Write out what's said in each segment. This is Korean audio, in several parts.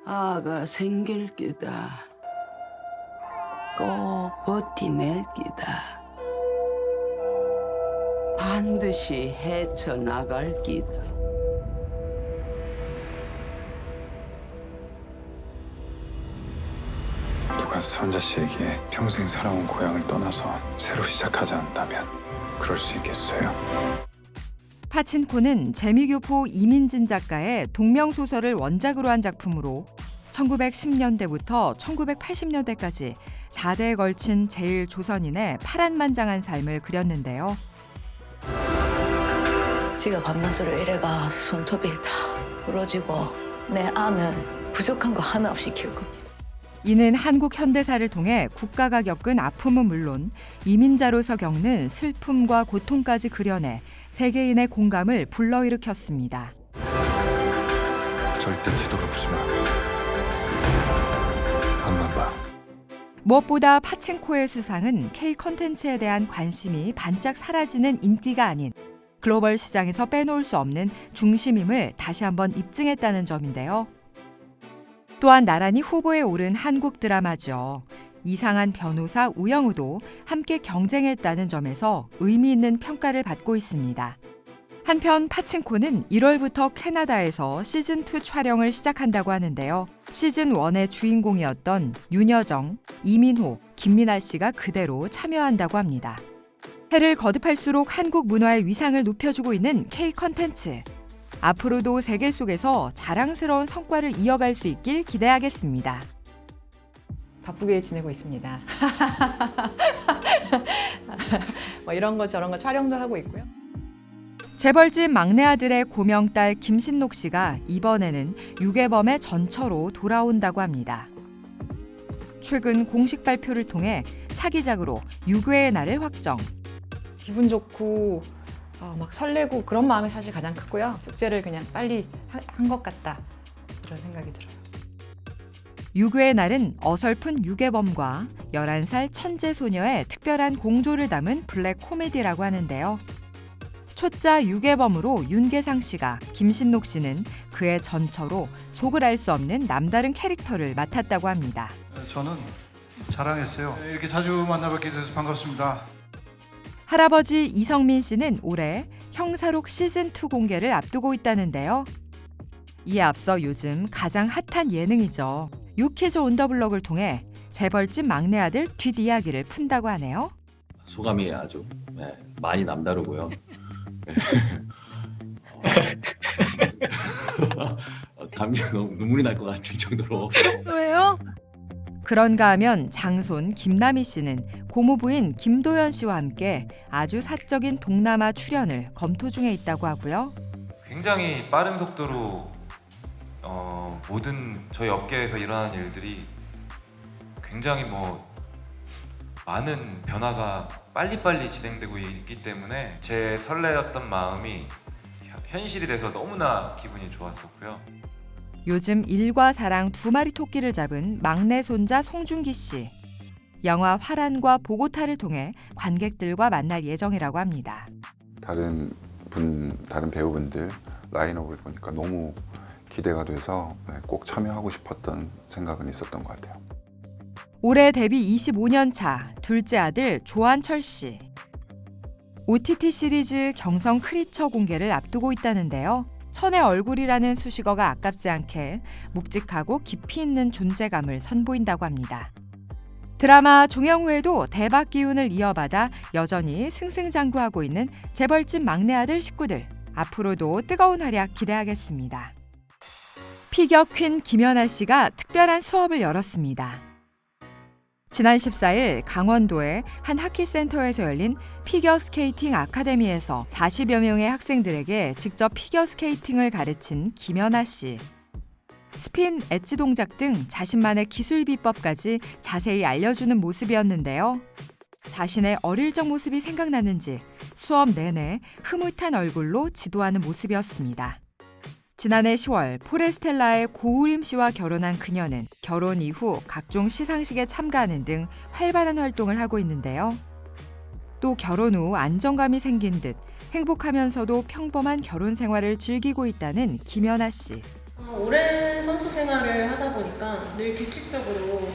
아가 생길 기다. 꼭 버티낼 기다. 반드시 헤쳐나갈 기다. 누가 선자 씨에게 평생 살아온 고향을 떠나서 새로 시작하지 않는다면 그럴 수 있겠어요? 파친코는 재미교포 이민진 작가의 동명소설을 원작으로 한 작품으로 1910년대부터 1980년대까지 4대에 걸친 제일 조선인의 파란만장한 삶을 그렸는데요. 지가 밤낮으로 일해가 손톱이 다 부러지고 내 아는 부족한 거 하나 없이 키울 겁니다. 이는 한국 현대사를 통해 국가가 겪은 아픔은 물론 이민자로서 겪는 슬픔과 고통까지 그려내 세계인의 공감을 불러일으켰습니다. 절대 뒤돌아보지 마. 앞만 봐. 무엇보다 파친코의 수상은 K 컨텐츠에 대한 관심이 반짝 사라지는 인기가 아닌 글로벌 시장에서 빼놓을 수 없는 중심임을 다시 한번 입증했다는 점인데요. 또한 나란히 후보에 오른 한국 드라마죠. 이상한 변호사 우영우도 함께 경쟁했다는 점에서 의미 있는 평가를 받고 있습니다. 한편 파친코는 1월부터 캐나다에서 시즌2 촬영을 시작한다고 하는데요. 시즌1의 주인공이었던 윤여정, 이민호, 김민아 씨가 그대로 참여한다고 합니다. 해를 거듭할수록 한국 문화의 위상을 높여주고 있는 K 컨텐츠. 앞으로도 세계 속에서 자랑스러운 성과를 이어갈 수 있길 기대하겠습니다. 바쁘게 지내고 있습니다. 뭐 이런 거 저런 거 촬영도 하고 있고요. 재벌집 막내 아들의 고명딸 김신록 씨가 이번에는 유괴범의 전처로 돌아온다고 합니다. 최근 공식 발표를 통해 차기작으로 유괴의 날을 확정. 기분 좋고 막 설레고 그런 마음이 사실 가장 크고요. 숙제를 그냥 빨리 한 것 같다 이런 생각이 들어요. 유괴의 날은 어설픈 유괴범과 11살 천재 소녀의 특별한 공조를 담은 블랙 코미디라고 하는데요. 초짜 유괴범으로 윤계상 씨가, 김신록 씨는 그의 전처로 속을 알 수 없는 남다른 캐릭터를 맡았다고 합니다. 저는 자랑했어요. 이렇게 자주 만나뵙게 돼서 반갑습니다. 할아버지 이성민 씨는 올해 형사록 시즌2 공개를 앞두고 있다는데요. 이에 앞서 요즘 가장 핫한 예능이죠. 유키즈 온 더 블럭을 통해 재벌집 막내 아들 뒷이야기를 푼다고 하네요. 소감이 아주 많이 남다르고요. 감격 너무 눈물이 날 것 같을 정도로. 왜요? 그런가 하면 장손 김남희 씨는 고모부인 김도연 씨와 함께 아주 사적인 동남아 출연을 검토 중에 있다고 하고요. 굉장히 빠른 속도로 모든 저희 업계에서 일어나는 일들이 굉장히 많은 변화가 빨리빨리 진행되고 있기 때문에 제 설레었던 마음이 현실이 돼서 너무나 기분이 좋았었고요. 요즘 일과 사랑 두 마리 토끼를 잡은 막내 손자 송중기 씨. 영화 화란과 보고타를 통해 관객들과 만날 예정이라고 합니다. 다른 배우분들 라인업을 보니까 너무 기대가 돼서 꼭 참여하고 싶었던 생각은 있었던 것 같아요. 올해 데뷔 25년 차 둘째 아들 조한철 씨. OTT 시리즈 경성 크리처 공개를 앞두고 있다는데요. 천의 얼굴이라는 수식어가 아깝지 않게 묵직하고 깊이 있는 존재감을 선보인다고 합니다. 드라마 종영후에도 대박 기운을 이어받아 여전히 승승장구하고 있는 재벌집 막내 아들 식구들. 앞으로도 뜨거운 활약 기대하겠습니다. 피겨 퀸 김연아 씨가 특별한 수업을 열었습니다. 지난 14일 강원도의 한 하키센터에서 열린 피겨스케이팅 아카데미에서 40여 명의 학생들에게 직접 피겨스케이팅을 가르친 김연아 씨. 스핀, 엣지 동작 등 자신만의 기술 비법까지 자세히 알려주는 모습이었는데요. 자신의 어릴 적 모습이 생각나는지 수업 내내 흐뭇한 얼굴로 지도하는 모습이었습니다. 지난해 10월 포레스텔라의 고우림 씨와 결혼한 그녀는 결혼 이후 각종 시상식에 참가하는 등 활발한 활동을 하고 있는데요. 또 결혼 후 안정감이 생긴 듯 행복하면서도 평범한 결혼 생활을 즐기고 있다는 김연아 씨. 오랜 선수 생활을 하다 보니까 늘 규칙적으로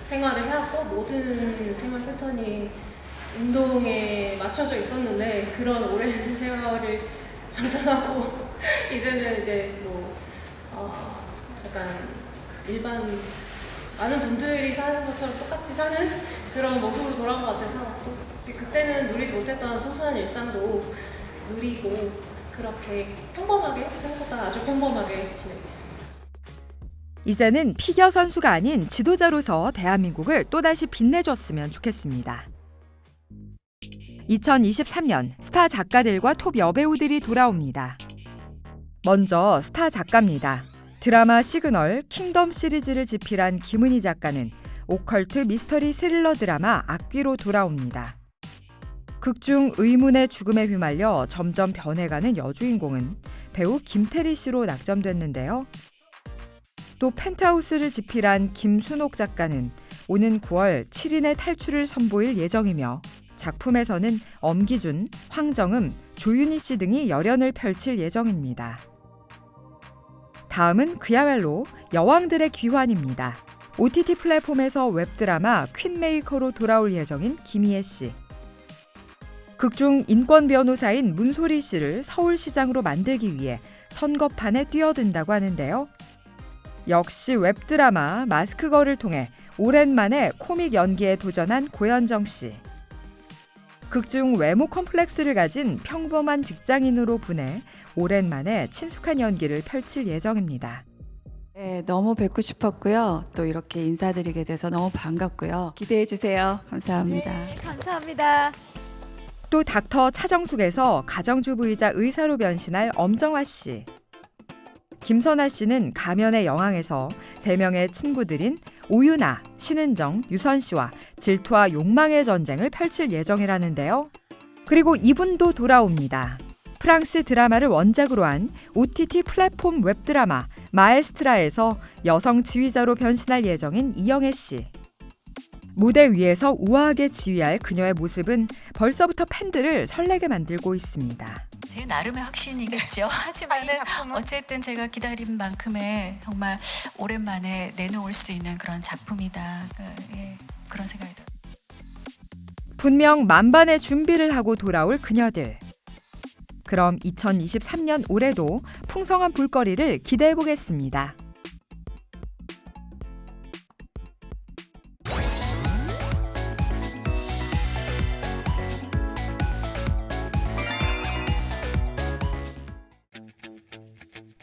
생활을 해왔고 모든 생활 패턴이 운동에 맞춰져 있었는데 그런 오랜 세월을 장사하고 이제는 이제 약간 일반 많은 분들이 사는 것처럼 똑같이 사는 그런 모습으로 돌아온 것 같아서 또 그때는 누리지 못했던 소소한 일상도 누리고 그렇게 평범하게 생각보다 아주 평범하게 지내고 있습니다. 이제는 피겨 선수가 아닌 지도자로서 대한민국을 또다시 빛내줬으면 좋겠습니다. 2023년 스타 작가들과 톱 여배우들이 돌아옵니다. 먼저 스타 작가입니다. 드라마 시그널, 킹덤 시리즈를 집필한 김은희 작가는 오컬트 미스터리 스릴러 드라마 악귀로 돌아옵니다. 극중 의문의 죽음에 휘말려 점점 변해가는 여주인공은 배우 김태리 씨로 낙점됐는데요. 또 펜트하우스를 집필한 김순옥 작가는 오는 9월 7인의 탈출을 선보일 예정이며 작품에서는 엄기준, 황정음, 조윤희 씨 등이 열연을 펼칠 예정입니다. 다음은 그야말로 여왕들의 귀환입니다. OTT 플랫폼에서 웹드라마 퀸메이커로 돌아올 예정인 김희애 씨. 극중 인권 변호사인 문소리 씨를 서울시장으로 만들기 위해 선거판에 뛰어든다고 하는데요. 역시 웹드라마 마스크걸을 통해 오랜만에 코믹 연기에 도전한 고현정 씨. 극중 외모 컴플렉스를 가진 평범한 직장인으로 분해 오랜만에 친숙한 연기를 펼칠 예정입니다. 네, 너무 뵙고 싶었고요. 또 이렇게 인사드리게 돼서 너무 반갑고요. 기대해 주세요. 감사합니다. 네, 감사합니다. 또 닥터 차정숙에서 가정주부이자 의사로 변신할 엄정화 씨. 김선아 씨는 가면의 여왕에서 3명의 친구들인 오유나, 신은정, 유선 씨와 질투와 욕망의 전쟁을 펼칠 예정이라는데요. 그리고 이분도 돌아옵니다. 프랑스 드라마를 원작으로 한 OTT 플랫폼 웹드라마 마에스트라에서 여성 지휘자로 변신할 예정인 이영애 씨. 무대 위에서 우아하게 지휘할 그녀의 모습은 벌써부터 팬들을 설레게 만들고 있습니다. 제 나름의 확신이겠죠. 하지만은 어쨌든 제가 기다린 만큼의 정말 오랜만에 내놓을 수 있는 그런 작품이다. 그런 생각이 들어요. 분명 만반의 준비를 하고 돌아올 그녀들. 그럼 2023년 올해도 풍성한 볼거리를 기대해 보겠습니다.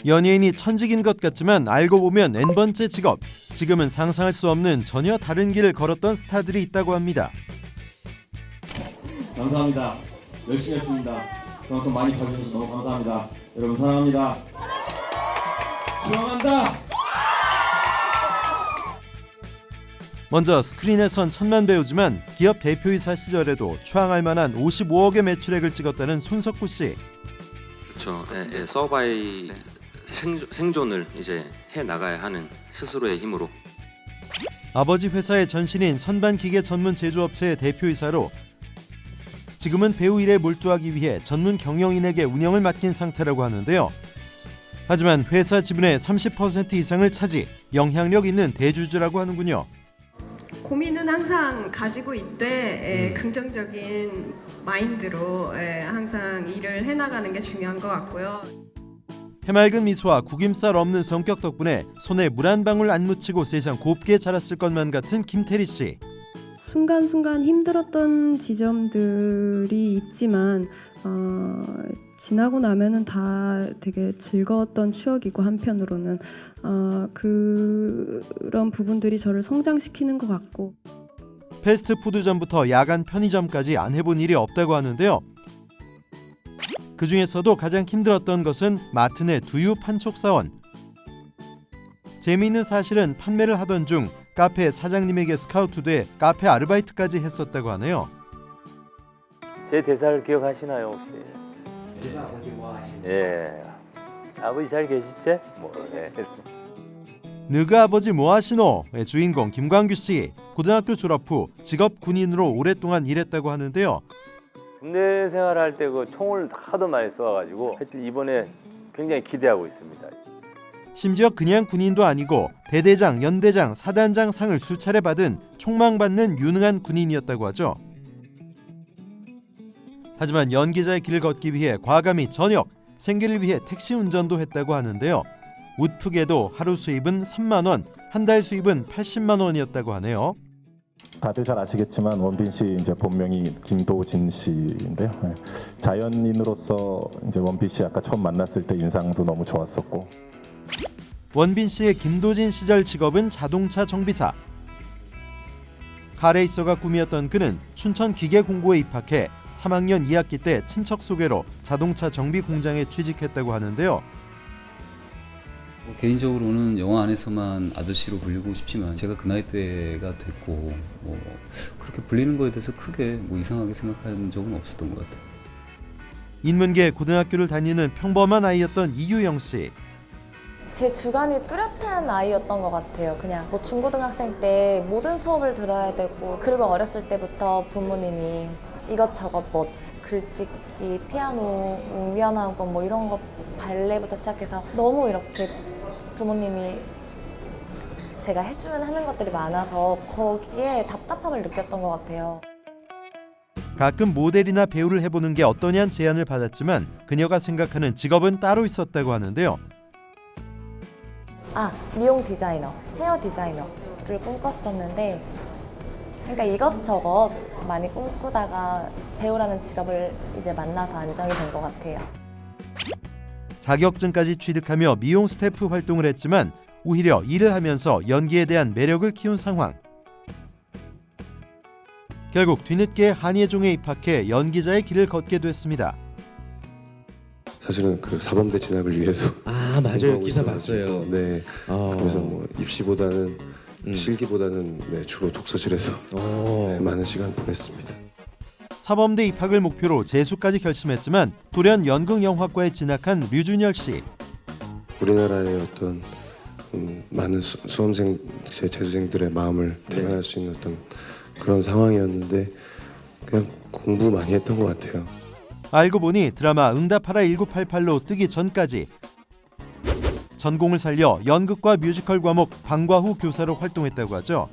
연예인이 천직인 것 같지만 알고 보면 N번째 직업. 지금은 상상할 수 없는 전혀 다른 길을 걸었던 스타들이 있다고 합니다. 감사합니다. 열심히 했습니다. 그만큼 많이 봐주셔서 너무 감사합니다. 여러분 사랑합니다. 좋아한다. 먼저 스크린에 선 천만 배우지만 기업 대표이사 시절에도 추앙할 만한 55억의 매출액을 찍었다는 손석구 씨. 그렇죠. 서바이 생존을 이제 해 나가야 하는 스스로의 힘으로. 아버지 회사의 전신인 선반기계 전문 제조업체의 대표이사로 지금은 배우 일에 몰두하기 위해 전문 경영인에게 운영을 맡긴 상태라고 하는데요. 하지만 회사 지분의 30% 이상을 차지, 영향력 있는 대주주라고 하는군요. 고민은 항상 가지고 있되 긍정적인 마인드로 항상 일을 해나가는 게 중요한 것 같고요. 해맑은 미소와 구김살 없는 성격 덕분에 손에 물 한 방울 안 묻히고 세상 곱게 자랐을 것만 같은 김태리 씨. 순간순간 힘들었던 지점들이 있지만 지나고 나면은 다 되게 즐거웠던 추억이고 한편으로는 그런 부분들이 저를 성장시키는 것 같고. 패스트푸드점부터 야간 편의점까지 안 해본 일이 없다고 하는데요. 그 중에서도 가장 힘들었던 것은 마트 내 두유 판촉 사원. 재미있는 사실은 판매를 하던 중 카페 사장님에게 스카우트돼 카페 아르바이트까지 했었다고 하네요. 제 대사를 기억하시나요 혹시? 제가 아버지 뭐 하시나요? 예, 아버지 잘 계시지? 느가 아버지 뭐하시노의 주인공 김광규 씨. 고등학교 졸업 후 직업 군인으로 오랫동안 일했다고 하는데요. 군대 생활할 때 그 총을 하도 많이 쏘아가지고 하여튼 이번에 굉장히 기대하고 있습니다. 심지어 그냥 군인도 아니고 대대장, 연대장, 사단장 상을 수차례 받은 촉망받는 유능한 군인이었다고 하죠. 하지만 연기자의 길을 걷기 위해 과감히 전역, 생계를 위해 택시 운전도 했다고 하는데요. 웃프게도 하루 수입은 3만 원, 한 달 수입은 80만 원이었다고 하네요. 다들 잘 아시겠지만 원빈 씨 이제 본명이 김도진 씨인데요. 네. 자연인으로서 이제 원빈 씨 아까 처음 만났을 때 인상도 너무 좋았었고. 원빈 씨의 김도진 시절 직업은 자동차 정비사. 카레이서가 꿈이었던 그는 춘천 기계공고에 입학해 3학년 2학기 때 친척 소개로 자동차 정비 공장에 취직했다고 하는데요. 개인적으로는 영화 안에서만 아저씨로 불리고 싶지만 제가 그 나이대가 됐고 그렇게 불리는 거에 대해서 크게 이상하게 생각한 적은 없었던 것 같아요. 인문계 고등학교를 다니는 평범한 아이였던 이유영 씨. 제 주관이 뚜렷한 아이였던 것 같아요. 그냥 중고등학생 때 모든 수업을 들어야 되고, 그리고 어렸을 때부터 부모님이 이것저것 글짓기, 피아노, 위안학원 이런 거 발레부터 시작해서 너무 이렇게 부모님이 제가 했으면 하는 것들이 많아서 거기에 답답함을 느꼈던 것 같아요. 가끔 모델이나 배우를 해보는 게 어떠냐는 제안을 받았지만 그녀가 생각하는 직업은 따로 있었다고 하는데요. 미용 디자이너, 헤어 디자이너를 꿈꿨었는데, 그러니까 이것저것 많이 꿈꾸다가 배우라는 직업을 이제 만나서 안정이 된 것 같아요. 자격증까지 취득하며 미용 스태프 활동을 했지만 오히려 일을 하면서 연기에 대한 매력을 키운 상황. 결국 뒤늦게 한예종에 입학해 연기자의 길을 걷게 됐습니다. 사실은 그 사범대 진학을 위해서 맞아요. 기사 봤어요. 네. 그래서 입시보다는 실기보다는 주로 독서실에서 많은 시간 보냈습니다. 사범대 입학을 목표로 재수까지 결심했지만 돌연 연극영화과에 진학한 류준열 씨. 우리나라의 어떤 많은 수험생, 재수생들의 마음을 대변할 수 있는 어떤 그런 상황이었는데 그냥 공부 많이 했던 것 같아요. 알고 보니 드라마 응답하라 1988로 뜨기 전까지 전공을 살려 연극과 뮤지컬 과목 방과후 교사로 활동했다고 하죠.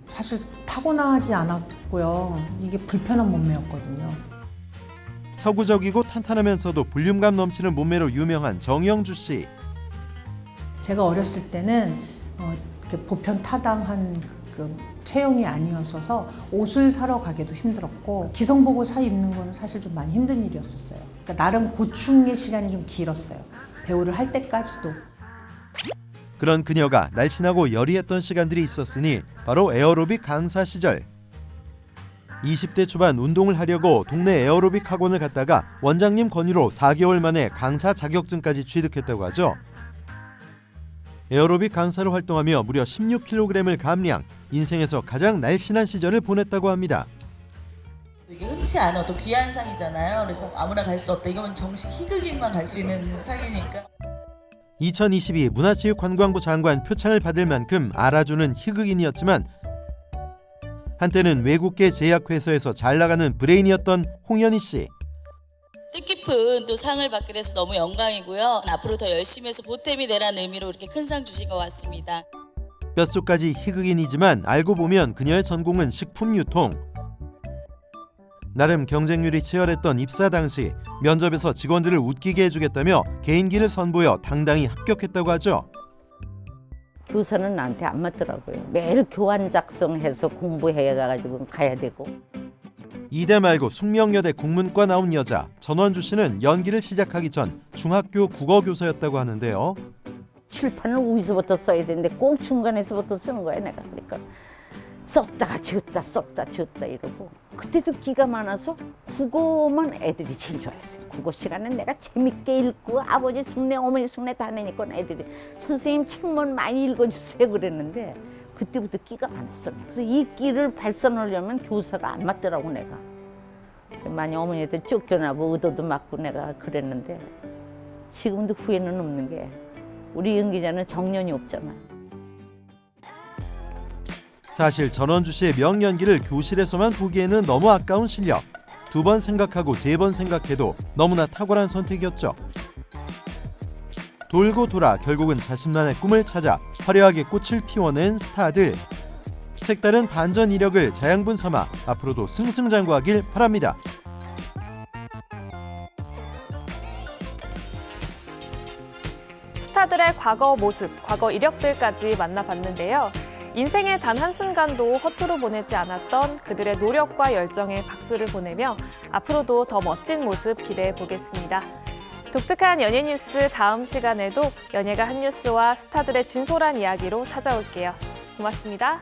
사실 타고나지 않았고요. 이게 불편한 몸매였거든요. 서구적이고 탄탄하면서도 볼륨감 넘치는 몸매로 유명한 정영주 씨. 제가 어렸을 때는 이렇게 보편타당한 그 체형이 아니었어서 옷을 사러 가기도 힘들었고, 기성복을 사 입는 건 사실 좀 많이 힘든 일이었었어요. 그러니까 나름 고충의 시간이 좀 길었어요. 배우를 할 때까지도. 그런 그녀가 날씬하고 여리했던 시간들이 있었으니 바로 에어로빅 강사 시절. 20대 초반 운동을 하려고 동네 에어로빅 학원을 갔다가 원장님 권유로 4개월 만에 강사 자격증까지 취득했다고 하죠. 에어로빅 강사로 활동하며 무려 16kg을 감량, 인생에서 가장 날씬한 시절을 보냈다고 합니다. 이게 흔치 않아도 귀한 상이잖아요. 그래서 아무나 갈 수 없다. 이건 정식 희극인만 갈 수 있는 상이니까. 2022 문화체육관광부 장관 표창을 받을 만큼 알아주는 희극인이었지만 한때는 외국계 제약회사에서 잘 나가는 브레인이었던 홍현희 씨. 뜻깊은 또 상을 받게 돼서 너무 영광이고요. 앞으로 더 열심히 해서 보탬이 되라는 의미로 이렇게 큰 상 주신 것 같습니다. 뼛속까지 희극인이지만 알고 보면 그녀의 전공은 식품 유통. 나름 경쟁률이 치열했던 입사 당시 면접에서 직원들을 웃기게 해주겠다며 개인기를 선보여 당당히 합격했다고 하죠. 교사는 나한테 안 맞더라고요. 매일 교환 작성해서 공부해가지고 가야 되고. 이대 말고 숙명여대 국문과 나온 여자 전원주 씨는 연기를 시작하기 전 중학교 국어교사였다고 하는데요. 칠판을 어디서부터 써야 되는데 꼭 중간에서부터 쓰는 거야 내가. 그러니까 썼다가 지웠다 이러고. 그때도 기가 많아서 국어만 애들이 제일 좋아했어요. 국어 시간은 내가 재밌게 읽고 아버지 숙내 어머니 숙내 다 내니까 애들이 선생님 책만 많이 읽어주세요 그랬는데 그때부터 끼가 많았어요. 그래서 이 끼를 발산하려면 교사가 안 맞더라고 내가. 많이 어머니한테 쫓겨나고 의도도 맞고 내가 그랬는데 지금도 후회는 없는 게 우리 연기자는 정년이 없잖아. 사실 전원주 씨의 명연기를 교실에서만 보기에는 너무 아까운 실력. 2번 생각하고 3번 생각해도 너무나 탁월한 선택이었죠. 돌고 돌아 결국은 자신만의 꿈을 찾아 화려하게 꽃을 피워낸 스타들. 색다른 반전 이력을 자양분 삼아 앞으로도 승승장구하길 바랍니다. 스타들의 과거 모습, 과거 이력들까지 만나봤는데요. 인생의 단 한순간도 허투루 보내지 않았던 그들의 노력과 열정에 박수를 보내며 앞으로도 더 멋진 모습 기대해 보겠습니다. 독특한 연예 뉴스 다음 시간에도 연예가 한 뉴스와 스타들의 진솔한 이야기로 찾아올게요. 고맙습니다.